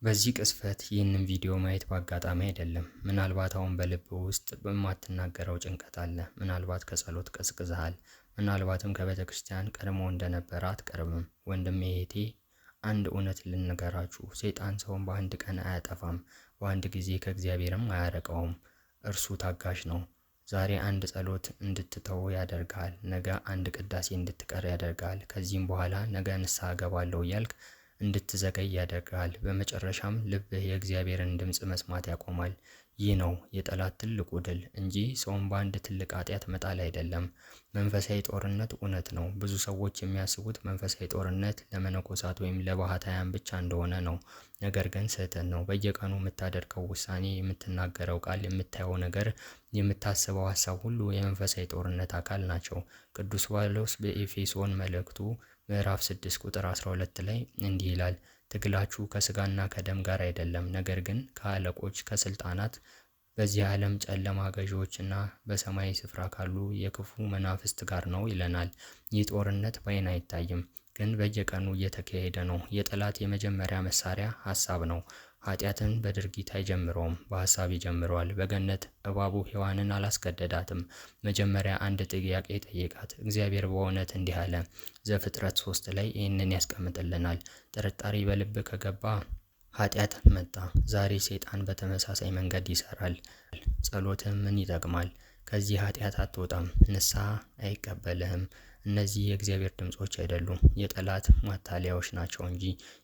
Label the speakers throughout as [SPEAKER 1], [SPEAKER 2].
[SPEAKER 1] በዚህ ቅጽበት ይህንን ቪዲዮ ማየት በአጋጣሚ አይደለም። ምናልባት አሁን በልብ ውስጥ በማትናገረው ጭንቀት አለ። ምናልባት ከጸሎት ቀዝቅዘሃል። ምናልባትም ከቤተ ክርስቲያን ቀድሞ እንደነበረ አትቀርብም። ወንድሜ እህቴ፣ አንድ እውነት ልንገራችሁ። ሰይጣን ሰውን በአንድ ቀን አያጠፋም፣ በአንድ ጊዜ ከእግዚአብሔርም አያርቀውም። እርሱ ታጋሽ ነው። ዛሬ አንድ ጸሎት እንድትተው ያደርጋል። ነገ አንድ ቅዳሴ እንድትቀር ያደርጋል። ከዚህም በኋላ ነገ ንስሐ እገባለሁ እያልክ እንድትዘገይ ያደርጋል። በመጨረሻም ልብህ የእግዚአብሔርን ድምፅ መስማት ያቆማል። ይህ ነው የጠላት ትልቁ ድል እንጂ ሰውን በአንድ ትልቅ ኃጢአት መጣል አይደለም። መንፈሳዊ ጦርነት እውነት ነው። ብዙ ሰዎች የሚያስቡት መንፈሳዊ ጦርነት ለመነኮሳት ወይም ለባህታውያን ብቻ እንደሆነ ነው። ነገር ግን ስህተት ነው። በየቀኑ የምታደርገው ውሳኔ፣ የምትናገረው ቃል፣ የምታየው ነገር፣ የምታስበው ሀሳብ ሁሉ የመንፈሳዊ ጦርነት አካል ናቸው። ቅዱስ ጳውሎስ በኤፌሶን መልእክቱ ምዕራፍ 6 ቁጥር 12 ላይ እንዲህ ይላል፣ ትግላችሁ ከስጋና ከደም ጋር አይደለም፣ ነገር ግን ከአለቆች፣ ከስልጣናት፣ በዚህ ዓለም ጨለማ ገዢዎችና በሰማይ ስፍራ ካሉ የክፉ መናፍስት ጋር ነው ይለናል። ይህ ጦርነት በዓይን አይታይም፣ ግን በየቀኑ እየተካሄደ ነው። የጠላት የመጀመሪያ መሳሪያ ሀሳብ ነው። ኃጢአትን በድርጊት አይጀምረውም፣ በሀሳብ ይጀምረዋል። በገነት እባቡ ሔዋንን አላስገደዳትም። መጀመሪያ አንድ ጥያቄ ጠየቃት። እግዚአብሔር በእውነት እንዲህ አለ። ዘፍጥረት 3 ላይ ይህንን ያስቀምጥልናል። ጥርጣሬ በልብ ከገባ ኃጢአት መጣ። ዛሬ ሰይጣን በተመሳሳይ መንገድ ይሰራል። ጸሎትህ ምን ይጠቅማል? ከዚህ ኃጢአት አትወጣም፣ ንስሐ አይቀበልህም። እነዚህ የእግዚአብሔር ድምጾች አይደሉም፣ የጠላት ማታለያዎች ናቸው እንጂ።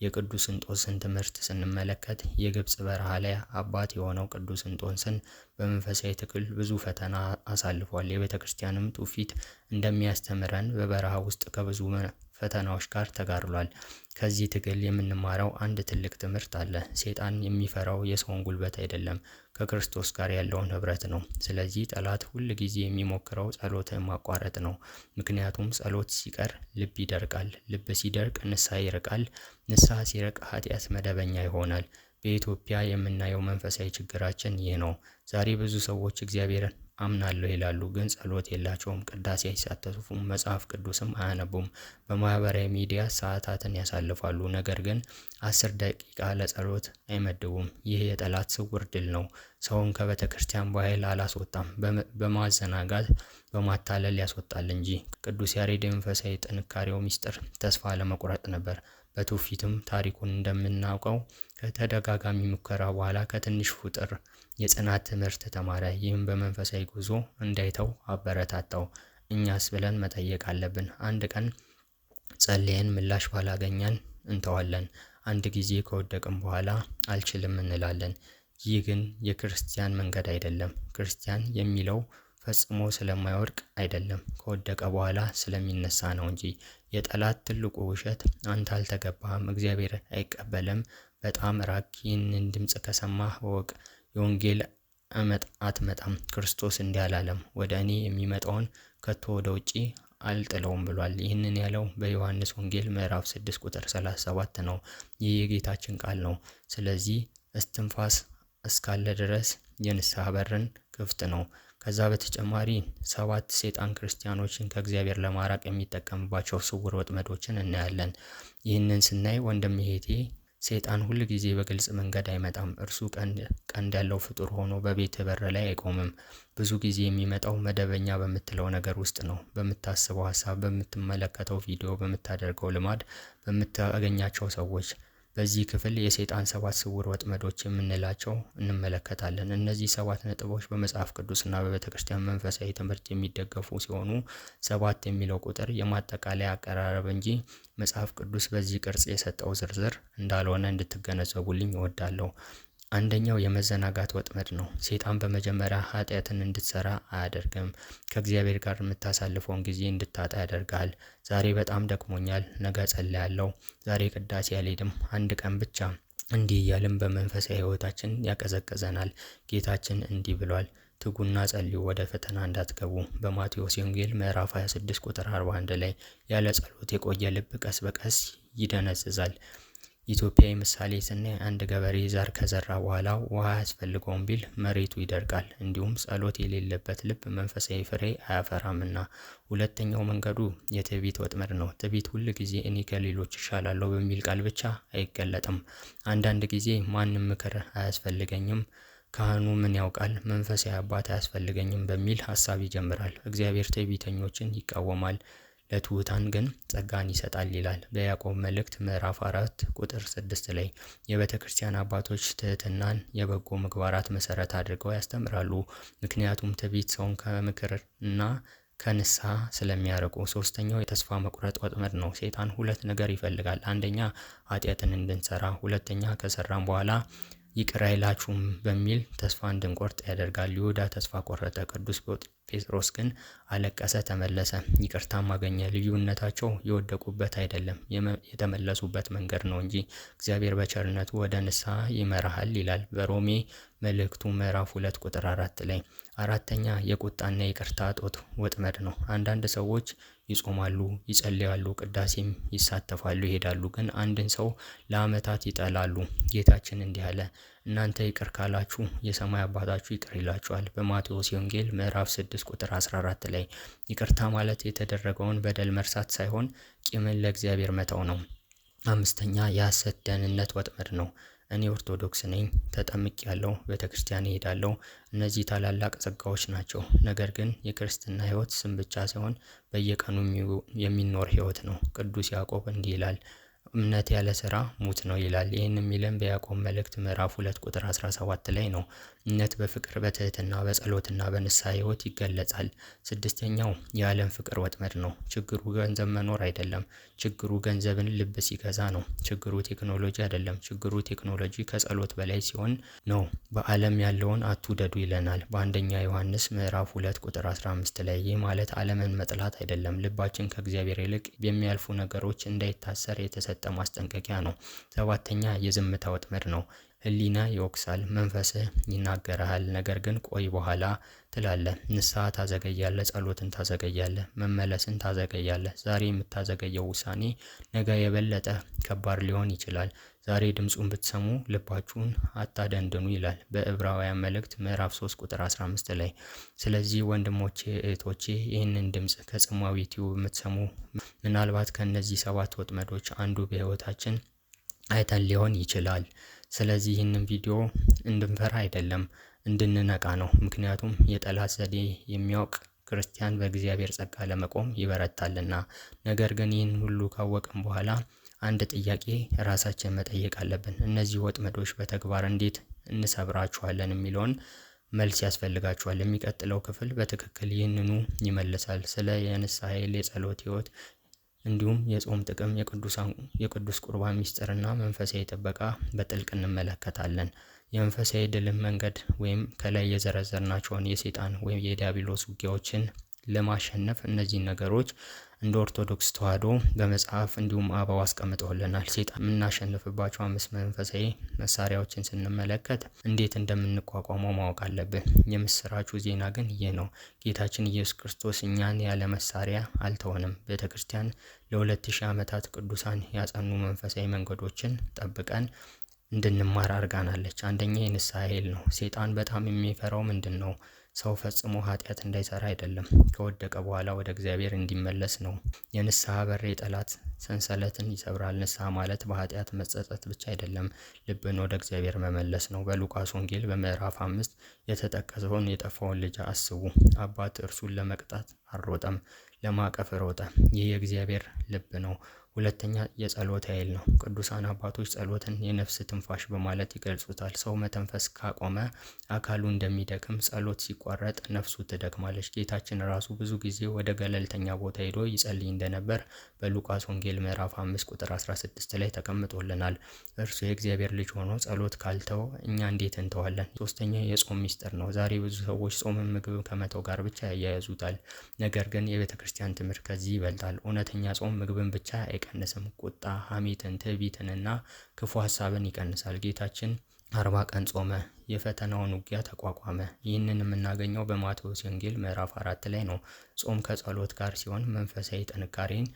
[SPEAKER 1] የቅዱስ እንጦንስን ትምህርት ስንመለከት የግብፅ በረሃ ላይ አባት የሆነው ቅዱስ እንጦንስን በመንፈሳዊ ትግል ብዙ ፈተና አሳልፏል። የቤተ ክርስቲያንም ትውፊት እንደሚያስተምረን በበረሃ ውስጥ ከብዙ ፈተናዎች ጋር ተጋድሏል። ከዚህ ትግል የምንማረው አንድ ትልቅ ትምህርት አለ። ሰይጣን የሚፈራው የሰውን ጉልበት አይደለም፣ ከክርስቶስ ጋር ያለውን ህብረት ነው። ስለዚህ ጠላት ሁል ጊዜ የሚሞክረው ጸሎትን ማቋረጥ ነው። ምክንያቱም ጸሎት ሲቀር ልብ ይደርቃል፣ ልብ ሲደርቅ ንስሐ ይርቃል፣ ንስሐ ሲርቅ ኃጢአት መደበኛ ይሆናል። በኢትዮጵያ የምናየው መንፈሳዊ ችግራችን ይህ ነው። ዛሬ ብዙ ሰዎች እግዚአብሔርን አምናለሁ ይላሉ፣ ግን ጸሎት የላቸውም። ቅዳሴ አይሳተፉም፣ መጽሐፍ ቅዱስም አያነቡም። በማህበራዊ ሚዲያ ሰዓታትን ያሳልፋሉ፣ ነገር ግን 10 ደቂቃ ለጸሎት አይመድቡም። ይህ የጠላት ስውር ድል ነው። ሰውን ከቤተ ክርስቲያን በኃይል አላስወጣም፣ በማዘናጋት በማታለል ያስወጣል እንጂ። ቅዱስ ያሬድ የመንፈሳዊ ጥንካሬው ሚስጥር ተስፋ ለመቁረጥ ነበር። በትውፊትም ታሪኩን እንደምናውቀው ከተደጋጋሚ ሙከራ በኋላ ከትንሽ ቁጥር የጽናት ትምህርት ተማረ። ይህም በመንፈሳዊ ጉዞ እንዳይተው አበረታታው። እኛስ ብለን መጠየቅ አለብን። አንድ ቀን ጸልየን ምላሽ ባላገኘን እንተዋለን። አንድ ጊዜ ከወደቅን በኋላ አልችልም እንላለን። ይህ ግን የክርስቲያን መንገድ አይደለም። ክርስቲያን የሚለው ፈጽሞ ስለማይወድቅ አይደለም፣ ከወደቀ በኋላ ስለሚነሳ ነው እንጂ። የጠላት ትልቁ ውሸት አንተ አልተገባህም፣ እግዚአብሔር አይቀበልም፣ በጣም ራቅ፣ ይህንን ድምፅ ከሰማህ እወቅ፣ የወንጌል አትመጣም። ክርስቶስ እንዲህ አላለም፣ ወደ እኔ የሚመጣውን ከቶ ወደ ውጪ አልጥለውም ብሏል። ይህንን ያለው በዮሐንስ ወንጌል ምዕራፍ 6 ቁጥር 37 ነው። ይህ የጌታችን ቃል ነው። ስለዚህ እስትንፋስ እስካለ ድረስ የንስሐ በርን ክፍት ነው። ከዛ በተጨማሪ 7 ሰይጣን ክርስቲያኖችን ከእግዚአብሔር ለማራቅ የሚጠቀምባቸው ስውር ወጥመዶችን እናያለን። ይህንን ስናይ ወንድም እህቴ፣ ሰይጣን ሁል ጊዜ በግልጽ መንገድ አይመጣም። እርሱ ቀንድ ያለው ፍጡር ሆኖ በቤት በር ላይ አይቆምም። ብዙ ጊዜ የሚመጣው መደበኛ በምትለው ነገር ውስጥ ነው። በምታስበው ሀሳብ፣ በምትመለከተው ቪዲዮ፣ በምታደርገው ልማድ፣ በምታገኛቸው ሰዎች። በዚህ ክፍል የሰይጣን 7 ስውር ወጥመዶች የምንላቸው እንመለከታለን። እነዚህ 7 ነጥቦች በመጽሐፍ ቅዱስና በቤተ ክርስቲያን መንፈሳዊ ትምህርት የሚደገፉ ሲሆኑ 7 የሚለው ቁጥር የማጠቃለያ አቀራረብ እንጂ መጽሐፍ ቅዱስ በዚህ ቅርጽ የሰጠው ዝርዝር እንዳልሆነ እንድትገነዘቡልኝ እወዳለሁ። አንደኛው የመዘናጋት ወጥመድ ነው። ሰይጣን በመጀመሪያ ኃጢአትን እንድትሰራ አያደርግም። ከእግዚአብሔር ጋር የምታሳልፈውን ጊዜ እንድታጣ ያደርጋል። ዛሬ በጣም ደክሞኛል፣ ነገ ጸልያለሁ፣ ዛሬ ቅዳሴ አልሄድም፣ አንድ ቀን ብቻ፣ እንዲህ እያልን በመንፈሳዊ ሕይወታችን ያቀዘቅዘናል። ጌታችን እንዲህ ብሏል፣ ትጉና ጸልዩ ወደ ፈተና እንዳትገቡ። በማቴዎስ ወንጌል ምዕራፍ 26 ቁጥር 41 ላይ ያለ ጸሎት የቆየ ልብ ቀስ በቀስ ይደነዝዛል። ኢትዮጵያዊ ምሳሌ ስናይ አንድ ገበሬ ዘር ከዘራ በኋላ ውሃ አያስፈልገውም ቢል መሬቱ ይደርቃል። እንዲሁም ጸሎት የሌለበት ልብ መንፈሳዊ ፍሬ አያፈራምና። ሁለተኛው መንገዱ የትዕቢት ወጥመድ ነው። ትዕቢት ሁል ጊዜ እኔ ከሌሎች እሻላለሁ በሚል ቃል ብቻ አይገለጥም። አንዳንድ ጊዜ ማንም ምክር አያስፈልገኝም፣ ካህኑ ምን ያውቃል፣ መንፈሳዊ አባት አያስፈልገኝም በሚል ሀሳብ ይጀምራል። እግዚአብሔር ትዕቢተኞችን ይቃወማል፣ ለትሑታን ግን ጸጋን ይሰጣል ይላል በያዕቆብ መልእክት ምዕራፍ 4 ቁጥር 6 ላይ። የቤተ ክርስቲያን አባቶች ትህትናን የበጎ ምግባራት መሰረት አድርገው ያስተምራሉ። ምክንያቱም ትዕቢት ሰውን ከምክር እና ከንስሐ ስለሚያርቁ። ሶስተኛው የተስፋ መቁረጥ ወጥመድ ነው። ሰይጣን ሁለት ነገር ይፈልጋል። አንደኛ ኃጢአትን እንድንሰራ፣ ሁለተኛ ከሰራን በኋላ ይቅር አይላችሁም በሚል ተስፋ እንድንቆርጥ ያደርጋል። ይሁዳ ተስፋ ቆረጠ፣ ቅዱስ ጴጥሮስ ግን አለቀሰ፣ ተመለሰ፣ ይቅርታም አገኘ። ልዩነታቸው የወደቁበት አይደለም የተመለሱበት መንገድ ነው እንጂ። እግዚአብሔር በቸርነቱ ወደ ንስሐ ይመራሃል ይላል በሮሜ መልእክቱ ምዕራፍ 2 ቁጥር 4 ላይ። አራተኛ የቁጣና የይቅርታ እጦት ወጥመድ ነው። አንዳንድ ሰዎች ይጾማሉ፣ ይጸልያሉ፣ ቅዳሴም ይሳተፋሉ፣ ይሄዳሉ፣ ግን አንድን ሰው ለዓመታት ይጠላሉ። ጌታችን እንዲህ አለ፣ እናንተ ይቅር ካላችሁ የሰማይ አባታችሁ ይቅር ይላችኋል በማቴዎስ ወንጌል ምዕራፍ 6 ቁጥር 14 ላይ። ይቅርታ ማለት የተደረገውን በደል መርሳት ሳይሆን ቂምን ለእግዚአብሔር መተው ነው። አምስተኛ የሐሰት ደህንነት ወጥመድ ነው። እኔ ኦርቶዶክስ ነኝ፣ ተጠምቄያለሁ፣ ቤተክርስቲያን እሄዳለሁ። እነዚህ ታላላቅ ጸጋዎች ናቸው። ነገር ግን የክርስትና ሕይወት ስም ብቻ ሳይሆን በየቀኑ የሚኖር ሕይወት ነው። ቅዱስ ያዕቆብ እንዲህ ይላል፣ እምነት ያለ ስራ ሙት ነው ይላል። ይህን የሚለን በያዕቆብ መልእክት ምዕራፍ 2 ቁጥር 17 ላይ ነው። እምነት በፍቅር በትህትና በጸሎትና በንስሐ ሕይወት ይገለጻል። ስድስተኛው የዓለም ፍቅር ወጥመድ ነው። ችግሩ ገንዘብ መኖር አይደለም። ችግሩ ገንዘብን ልብ ሲገዛ ነው። ችግሩ ቴክኖሎጂ አይደለም። ችግሩ ቴክኖሎጂ ከጸሎት በላይ ሲሆን ነው። በዓለም ያለውን አትውደዱ ይለናል በአንደኛ ዮሐንስ ምዕራፍ 2 ቁጥር 15 ላይ። ይህ ማለት ዓለምን መጥላት አይደለም። ልባችን ከእግዚአብሔር ይልቅ በሚያልፉ ነገሮች እንዳይታሰር የተሰጠ ማስጠንቀቂያ ነው። ሰባተኛ የዝምታ ወጥመድ ነው። ሕሊና ይወቅሳል፣ መንፈስህ ይናገርሃል፣ ነገር ግን ቆይ በኋላ ትላለህ። ንስሐ ታዘገያለህ፣ ጸሎትን ታዘገያለህ፣ መመለስን ታዘገያለህ። ዛሬ የምታዘገየው ውሳኔ ነገ የበለጠ ከባድ ሊሆን ይችላል። ዛሬ ድምፁን ብትሰሙ ልባችሁን አታደንድኑ ይላል በዕብራውያን መልእክት ምዕራፍ 3 ቁጥር 15 ላይ። ስለዚህ ወንድሞቼ እህቶቼ፣ ይህንን ድምፅ ከጽማዊ ቲዩብ የምትሰሙ ምናልባት ከእነዚህ 7 ወጥመዶች አንዱ በሕይወታችን አይተን ሊሆን ይችላል። ስለዚህ ይህንን ቪዲዮ እንድንፈራ አይደለም እንድንነቃ ነው። ምክንያቱም የጠላት ዘዴ የሚያውቅ ክርስቲያን በእግዚአብሔር ጸጋ ለመቆም ይበረታልና። ነገር ግን ይህን ሁሉ ካወቅን በኋላ አንድ ጥያቄ ራሳችን መጠየቅ አለብን። እነዚህ ወጥመዶች በተግባር እንዴት እንሰብራቸዋለን የሚለውን መልስ ያስፈልጋቸዋል። የሚቀጥለው ክፍል በትክክል ይህንኑ ይመልሳል። ስለ የንስሐ ኃይል፣ የጸሎት ሕይወት እንዲሁም የጾም ጥቅም፣ የቅዱስ ቁርባን ሚስጥርና መንፈሳዊ ጥበቃ በጥልቅ እንመለከታለን። የመንፈሳዊ ድልን መንገድ ወይም ከላይ የዘረዘርናቸውን የሰይጣን ወይም የዲያብሎስ ውጊያዎችን ለማሸነፍ እነዚህን ነገሮች እንደ ኦርቶዶክስ ተዋሕዶ በመጽሐፍ እንዲሁም አበው አስቀምጠውልናል። ሰይጣን የምናሸንፍባቸው 5 መንፈሳዊ መሳሪያዎችን ስንመለከት እንዴት እንደምንቋቋመው ማወቅ አለብን። የምስራቹ ዜና ግን ይህ ነው። ጌታችን ኢየሱስ ክርስቶስ እኛን ያለ መሳሪያ አልተወንም። ቤተ ክርስቲያን ለ2000 ዓመታት ቅዱሳን ያጸኑ መንፈሳዊ መንገዶችን ጠብቀን እንድንማር አድርጋናለች። አንደኛ የንስሐ ኃይል ነው። ሰይጣን በጣም የሚፈራው ምንድን ነው? ሰው ፈጽሞ ኃጢአት እንዳይሰራ አይደለም፣ ከወደቀ በኋላ ወደ እግዚአብሔር እንዲመለስ ነው። የንስሐ በር የጠላት ሰንሰለትን ይሰብራል። ንስሐ ማለት በኃጢአት መጸጸት ብቻ አይደለም፣ ልብን ወደ እግዚአብሔር መመለስ ነው። በሉቃስ ወንጌል በምዕራፍ 5 የተጠቀሰውን የጠፋውን ልጅ አስቡ። አባት እርሱን ለመቅጣት አልሮጠም፣ ለማቀፍ ሮጠ። ይህ የእግዚአብሔር ልብ ነው። ሁለተኛ የጸሎት ኃይል ነው። ቅዱሳን አባቶች ጸሎትን የነፍስ ትንፋሽ በማለት ይገልጹታል። ሰው መተንፈስ ካቆመ አካሉ እንደሚደክም፣ ጸሎት ሲቋረጥ ነፍሱ ትደክማለች። ጌታችን ራሱ ብዙ ጊዜ ወደ ገለልተኛ ቦታ ሄዶ ይጸልይ እንደነበር በሉቃስ ወንጌል ምዕራፍ 5 ቁጥር 16 ላይ ተቀምጦልናል። እርሱ የእግዚአብሔር ልጅ ሆኖ ጸሎት ካልተው እኛ እንዴት እንተዋለን? ሶስተኛ የጾም ሚስጥር ነው። ዛሬ ብዙ ሰዎች ጾምን ምግብ ከመተው ጋር ብቻ ያያይዙታል። ነገር ግን የቤተ ክርስቲያን ትምህርት ከዚህ ይበልጣል። እውነተኛ ጾም ምግብን ብቻ አይቀንስም። ቁጣ፣ ሐሜትን፣ ትዕቢትንና ክፉ ሀሳብን ይቀንሳል። ጌታችን 40 ቀን ጾመ፣ የፈተናውን ውጊያ ተቋቋመ። ይህንን የምናገኘው በማቴዎስ ወንጌል ምዕራፍ 4 ላይ ነው። ጾም ከጸሎት ጋር ሲሆን መንፈሳዊ ጥንካሬን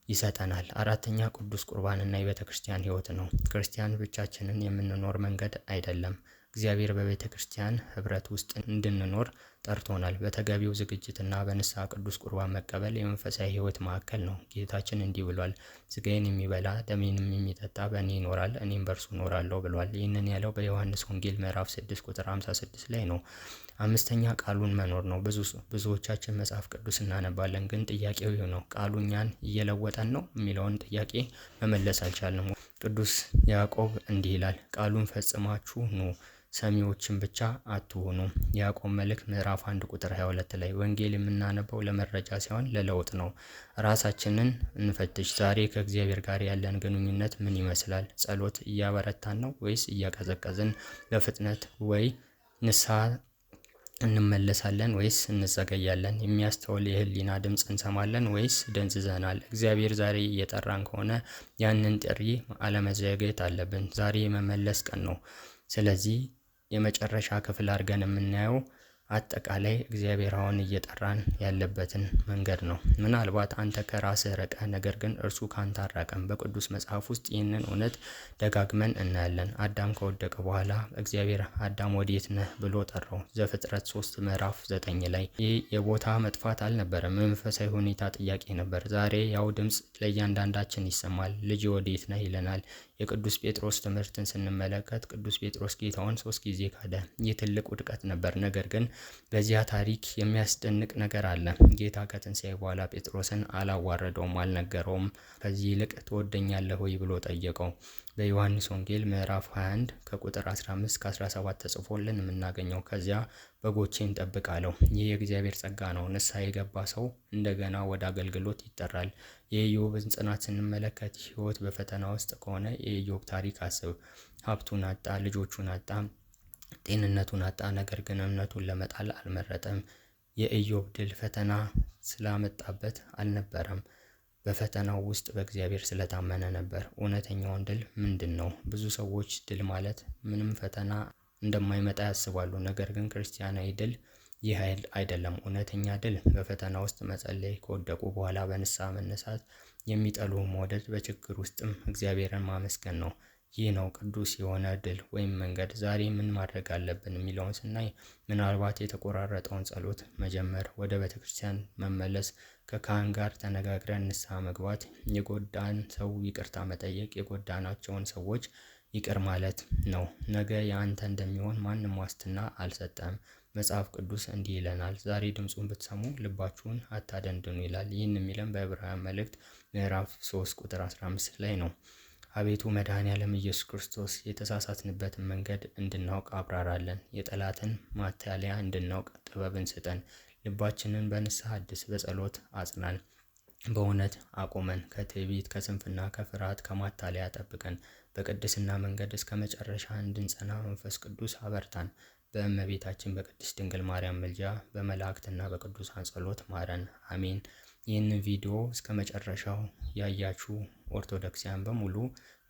[SPEAKER 1] ይሰጠናል። አራተኛ ቅዱስ ቁርባንና የቤተ ክርስቲያን ሕይወት ነው። ክርስቲያን ብቻችንን የምንኖር መንገድ አይደለም። እግዚአብሔር በቤተ ክርስቲያን ኅብረት ውስጥ እንድንኖር ጠርቶናል። በተገቢው ዝግጅትና በንስሐ ቅዱስ ቁርባን መቀበል የመንፈሳዊ ሕይወት ማዕከል ነው። ጌታችን እንዲህ ብሏል፣ ሥጋዬን የሚበላ ደሜንም የሚጠጣ በእኔ ይኖራል፣ እኔም በእርሱ እኖራለሁ ብሏል። ይህንን ያለው በዮሐንስ ወንጌል ምዕራፍ 6 ቁጥር 56 ላይ ነው። አምስተኛ ቃሉን መኖር ነው። ብዙዎቻችን መጽሐፍ ቅዱስ እናነባለን፣ ግን ጥያቄው ይህ ነው፣ ቃሉ እኛን እየለወጠን ነው የሚለውን ጥያቄ መመለስ አልቻልንም። ቅዱስ ያዕቆብ እንዲህ ይላል፣ ቃሉን ፈጽማችሁ ኑ፣ ሰሚዎችን ብቻ አትሁኑ። ያዕቆብ መልእክት ምዕራፍ 1 ቁጥር 22 ላይ ወንጌል የምናነበው ለመረጃ ሳይሆን ለለውጥ ነው። ራሳችንን እንፈትሽ። ዛሬ ከእግዚአብሔር ጋር ያለን ግንኙነት ምን ይመስላል? ጸሎት እያበረታን ነው ወይስ እያቀዘቀዝን? በፍጥነት ወይ ንስሐ እንመለሳለን ወይስ እንዘገያለን? የሚያስተውል የህሊና ድምፅ እንሰማለን ወይስ ደንዝዘናል? እግዚአብሔር ዛሬ እየጠራን ከሆነ ያንን ጥሪ አለመዘግየት አለብን። ዛሬ የመመለስ ቀን ነው። ስለዚህ የመጨረሻ ክፍል አድርገን የምናየው አጠቃላይ እግዚአብሔር አሁን እየጠራን ያለበትን መንገድ ነው። ምናልባት አንተ ከራስህ ርቀህ፣ ነገር ግን እርሱ ካንተ አልራቀም። በቅዱስ መጽሐፍ ውስጥ ይህንን እውነት ደጋግመን እናያለን። አዳም ከወደቀ በኋላ እግዚአብሔር አዳም ወዴት ነህ ብሎ ጠራው። ዘፍጥረት 3 ምዕራፍ 9 ላይ። ይህ የቦታ መጥፋት አልነበረም፣ መንፈሳዊ ሁኔታ ጥያቄ ነበር። ዛሬ ያው ድምፅ ለእያንዳንዳችን ይሰማል። ልጅ ወዴት ነህ ይለናል። የቅዱስ ጴጥሮስ ትምህርትን ስንመለከት ቅዱስ ጴጥሮስ ጌታውን 3 ጊዜ ካደ። ይህ ትልቅ ውድቀት ነበር። ነገር ግን በዚያ ታሪክ የሚያስደንቅ ነገር አለ። ጌታ ከትንሣኤ በኋላ ጴጥሮስን አላዋረደውም፣ አልነገረውም። ከዚህ ይልቅ ትወደኛለህ ወይ ብሎ ጠየቀው። በዮሐንስ ወንጌል ምዕራፍ 21 ከቁጥር 15 እስከ 17 ተጽፎልን የምናገኘው። ከዚያ በጎቼን ጠብቅ አለው። ይህ የእግዚአብሔር ጸጋ ነው። ንስሐ የገባ ሰው እንደገና ወደ አገልግሎት ይጠራል። የኢዮብን ጽናት ስንመለከት ሕይወት በፈተና ውስጥ ከሆነ የኢዮብ ታሪክ አስብ። ሀብቱን አጣ፣ ልጆቹን አጣ፣ ጤንነቱን አጣ። ነገር ግን እምነቱን ለመጣል አልመረጠም። የኢዮብ ድል ፈተና ስላመጣበት አልነበረም፣ በፈተናው ውስጥ በእግዚአብሔር ስለታመነ ነበር። እውነተኛውን ድል ምንድን ነው? ብዙ ሰዎች ድል ማለት ምንም ፈተና እንደማይመጣ ያስባሉ። ነገር ግን ክርስቲያናዊ ድል ይህ አይደለም። እውነተኛ ድል በፈተና ውስጥ መጸለይ፣ ከወደቁ በኋላ በንስሐ መነሳት፣ የሚጠሉህን መውደድ፣ በችግር ውስጥም እግዚአብሔርን ማመስገን ነው። ይህ ነው ቅዱስ የሆነ ድል ወይም መንገድ። ዛሬ ምን ማድረግ አለብን የሚለውን ስናይ ምናልባት የተቆራረጠውን ጸሎት መጀመር፣ ወደ ቤተክርስቲያን መመለስ፣ ከካህን ጋር ተነጋግረን ንስሐ መግባት፣ የጎዳን ሰው ይቅርታ መጠየቅ፣ የጎዳናቸውን ሰዎች ይቅር ማለት ነው። ነገ የአንተ እንደሚሆን ማንም ዋስትና አልሰጠም። መጽሐፍ ቅዱስ እንዲህ ይለናል፣ ዛሬ ድምፁን ብትሰሙ ልባችሁን አታደንድኑ ይላል። ይህን የሚለን በዕብራውያን መልእክት ምዕራፍ 3 ቁጥር 15 ላይ ነው። አቤቱ መድኃኔዓለም ኢየሱስ ክርስቶስ የተሳሳትንበትን መንገድ እንድናውቅ አብራራለን። የጠላትን ማታለያ እንድናውቅ ጥበብን ስጠን። ልባችንን በንስሐ አድስ፣ በጸሎት አጽናን። በእውነት አቁመን፣ ከትዕቢት፣ ከስንፍና፣ ከፍርሃት፣ ከማታለያ ጠብቀን። በቅድስና መንገድ እስከ መጨረሻ እንድንጸና መንፈስ ቅዱስ አበርታን። በእመቤታችን በቅድስት ድንግል ማርያም ምልጃ፣ በመላእክትና በቅዱሳን ጸሎት ማረን፣ አሜን። ይህንን ቪዲዮ እስከ መጨረሻው ያያችሁ ኦርቶዶክሳውያን በሙሉ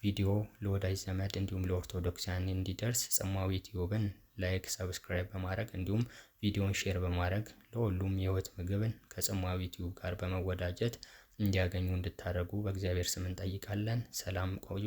[SPEAKER 1] ቪዲዮ ለወዳጅ ዘመድ እንዲሁም ለኦርቶዶክሳውያን እንዲደርስ ጽማዊ ቲዩብን ላይክ፣ ሰብስክራይብ በማድረግ እንዲሁም ቪዲዮን ሼር በማድረግ ለሁሉም የሕይወት ምግብን ከጽማዊ ቲዩብ ጋር በመወዳጀት እንዲያገኙ እንድታደርጉ በእግዚአብሔር ስም እንጠይቃለን። ሰላም ቆዩ።